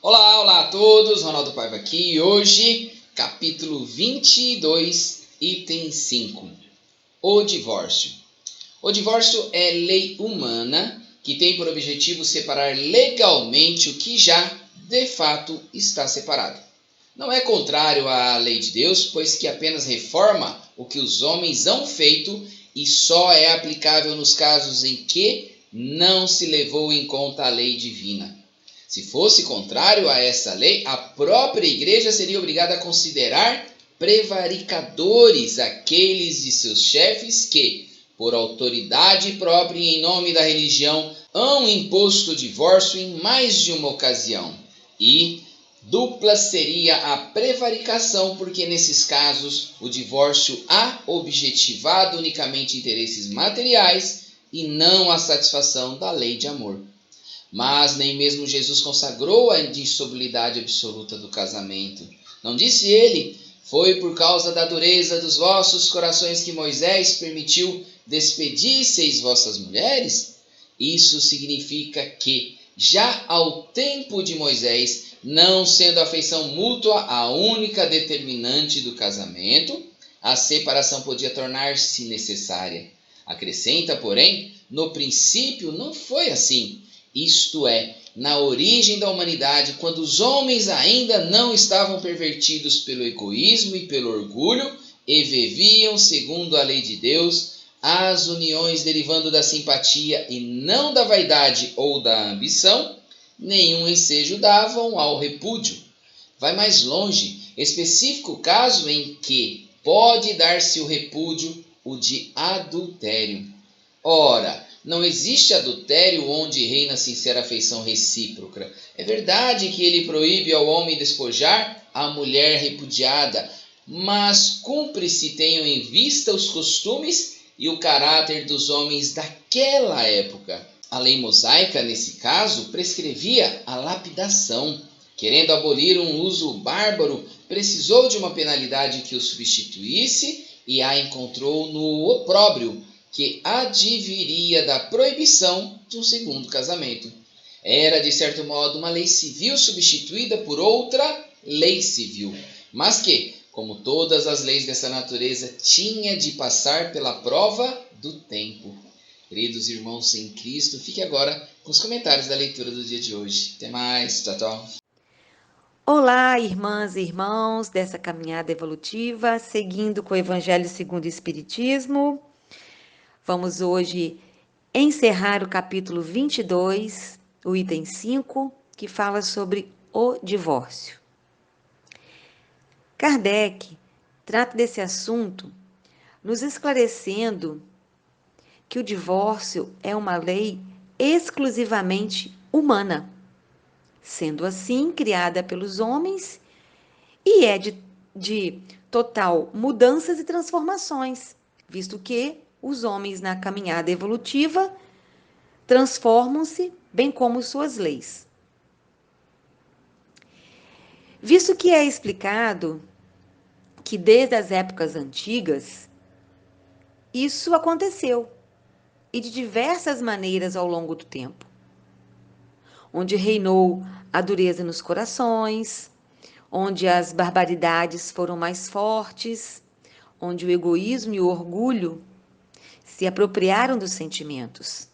Olá, olá a todos, Ronaldo Paiva aqui e hoje, capítulo 22, item 5, o divórcio. O divórcio é lei humana que tem por objetivo separar legalmente o que já, de fato, está separado. Não é contrário à lei de Deus, pois que apenas reforma o que os homens hão feito e só é aplicável nos casos em que não se levou em conta a lei divina. Se fosse contrário a essa lei, a própria igreja seria obrigada a considerar prevaricadores aqueles de seus chefes que, por autoridade própria e em nome da religião, hão imposto o divórcio em mais de uma ocasião. E dupla seria a prevaricação, porque nesses casos o divórcio há objetivado unicamente interesses materiais e não a satisfação da lei de amor. Mas nem mesmo Jesus consagrou a indissolubilidade absoluta do casamento. Não disse ele: foi por causa da dureza dos vossos corações que Moisés permitiu despedisseis vossas mulheres? Isso significa que, já ao tempo de Moisés, não sendo a afeição mútua a única determinante do casamento, a separação podia tornar-se necessária. Acrescenta, porém, no princípio não foi assim. Isto é, na origem da humanidade, quando os homens ainda não estavam pervertidos pelo egoísmo e pelo orgulho e viviam segundo a lei de Deus, as uniões derivando da simpatia e não da vaidade ou da ambição, nenhum ensejo davam ao repúdio. Vai mais longe, específico caso em que pode dar-se o repúdio, o de adultério. Ora, não existe adultério onde reina sincera afeição recíproca. É verdade que ele proíbe ao homem despojar a mulher repudiada, mas cumpre se tenham em vista os costumes e o caráter dos homens daquela época. A lei mosaica, nesse caso, prescrevia a lapidação. Querendo abolir um uso bárbaro, precisou de uma penalidade que o substituísse e a encontrou no opróbrio, que adviria da proibição de um segundo casamento. Era, de certo modo, uma lei civil substituída por outra lei civil, mas que, como todas as leis dessa natureza, tinha de passar pela prova do tempo. Queridos irmãos em Cristo, fique agora com os comentários da leitura do dia de hoje. Até mais, tchau, tchau. Olá, irmãs e irmãos dessa caminhada evolutiva, seguindo com o Evangelho segundo o Espiritismo. Vamos hoje encerrar o capítulo 22, o item 5, que fala sobre o divórcio. Kardec trata desse assunto nos esclarecendo que o divórcio é uma lei exclusivamente humana, sendo assim criada pelos homens e é de total mudanças e transformações, visto que os homens na caminhada evolutiva transformam-se, bem como suas leis. Visto que é explicado que desde as épocas antigas isso aconteceu e de diversas maneiras ao longo do tempo, onde reinou a dureza nos corações, onde as barbaridades foram mais fortes, onde o egoísmo e o orgulho se apropriaram dos sentimentos.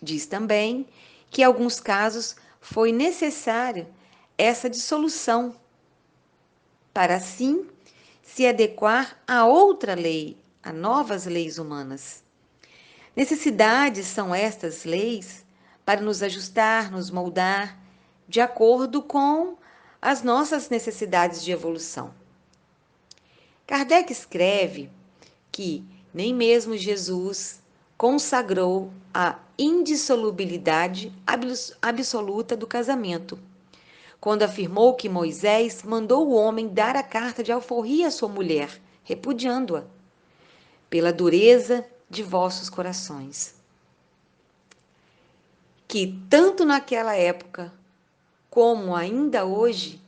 Diz também que em alguns casos foi necessária essa dissolução para assim se adequar a outra lei, a novas leis humanas. Necessidades são estas leis para nos ajustar, nos moldar de acordo com as nossas necessidades de evolução. Kardec escreve que nem mesmo Jesus consagrou a indissolubilidade absoluta do casamento, quando afirmou que Moisés mandou o homem dar a carta de alforria à sua mulher, repudiando-a, pela dureza de vossos corações. Que tanto naquela época, como ainda hoje,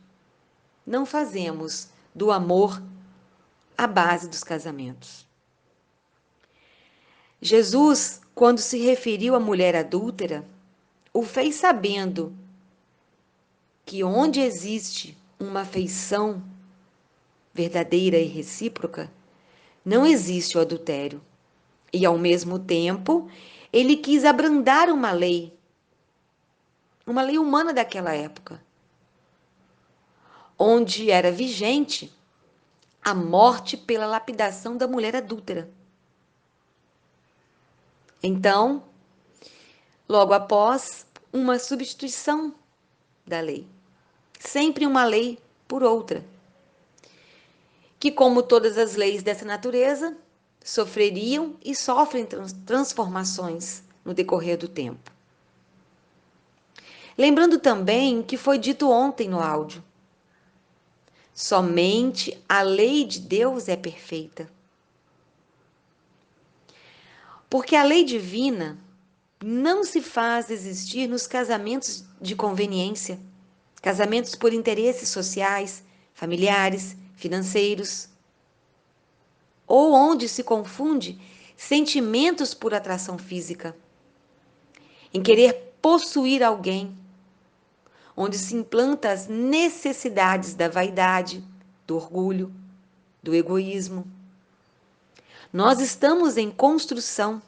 não fazemos do amor a base dos casamentos. Jesus, quando se referiu à mulher adúltera, o fez sabendo que onde existe uma afeição verdadeira e recíproca, não existe o adultério. E, ao mesmo tempo, ele quis abrandar uma lei humana daquela época, onde era vigente a morte pela lapidação da mulher adúltera. Então, logo após, uma substituição da lei. Sempre uma lei por outra. Que, como todas as leis dessa natureza, sofreriam e sofrem transformações no decorrer do tempo. Lembrando também que foi dito ontem no áudio, somente a lei de Deus é perfeita. Porque a lei divina não se faz existir nos casamentos de conveniência, casamentos por interesses sociais, familiares, financeiros, ou onde se confunde sentimentos por atração física, em querer possuir alguém, onde se implanta as necessidades da vaidade, do orgulho, do egoísmo. Nós estamos em construção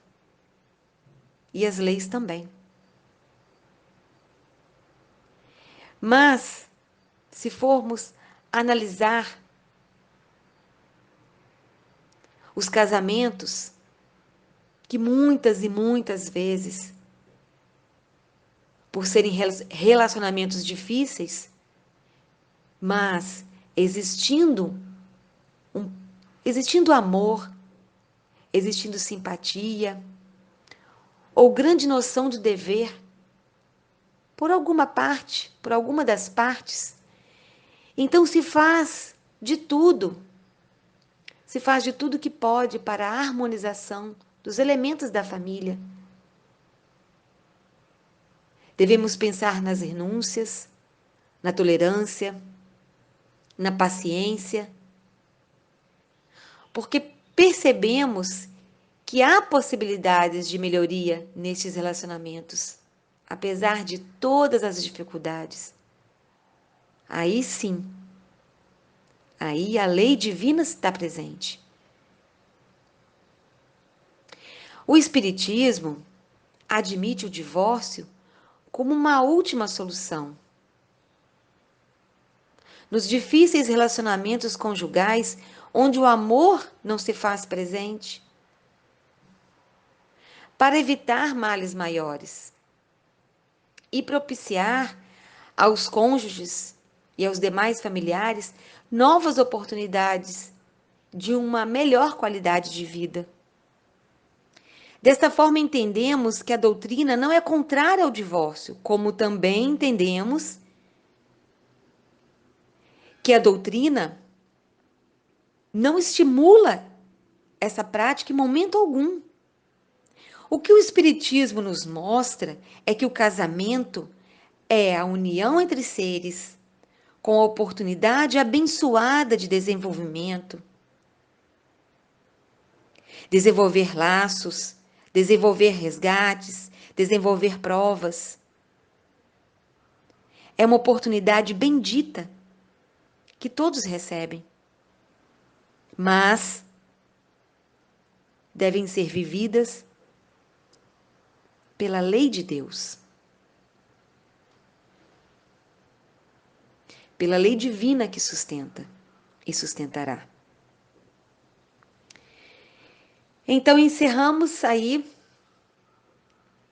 e as leis também. Mas, se formos analisar os casamentos, que muitas e muitas vezes, por serem relacionamentos difíceis, mas existindo amor, existindo simpatia, ou grande noção de dever, por alguma parte, por alguma das partes, então se faz de tudo que pode para a harmonização dos elementos da família. Devemos pensar nas renúncias, na tolerância, na paciência, porque percebemos que há possibilidades de melhoria nestes relacionamentos, apesar de todas as dificuldades. Aí sim, aí a lei divina está presente. O Espiritismo admite o divórcio como uma última solução. Nos difíceis relacionamentos conjugais, onde o amor não se faz presente, para evitar males maiores e propiciar aos cônjuges e aos demais familiares novas oportunidades de uma melhor qualidade de vida. Desta forma, entendemos que a doutrina não é contrária ao divórcio, como também entendemos que a doutrina não estimula essa prática em momento algum. O que o Espiritismo nos mostra é que o casamento é a união entre seres com a oportunidade abençoada de desenvolvimento, desenvolver laços, desenvolver resgates, desenvolver provas. É uma oportunidade bendita que todos recebem, mas devem ser vividas pela lei de Deus, pela lei divina que sustenta e sustentará. Então, encerramos aí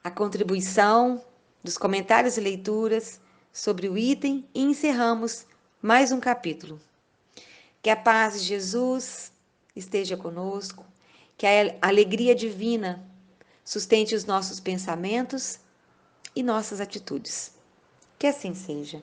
a contribuição dos comentários e leituras sobre o item e encerramos mais um capítulo. Que a paz de Jesus esteja conosco, que a alegria divina sustente os nossos pensamentos e nossas atitudes. Que assim seja.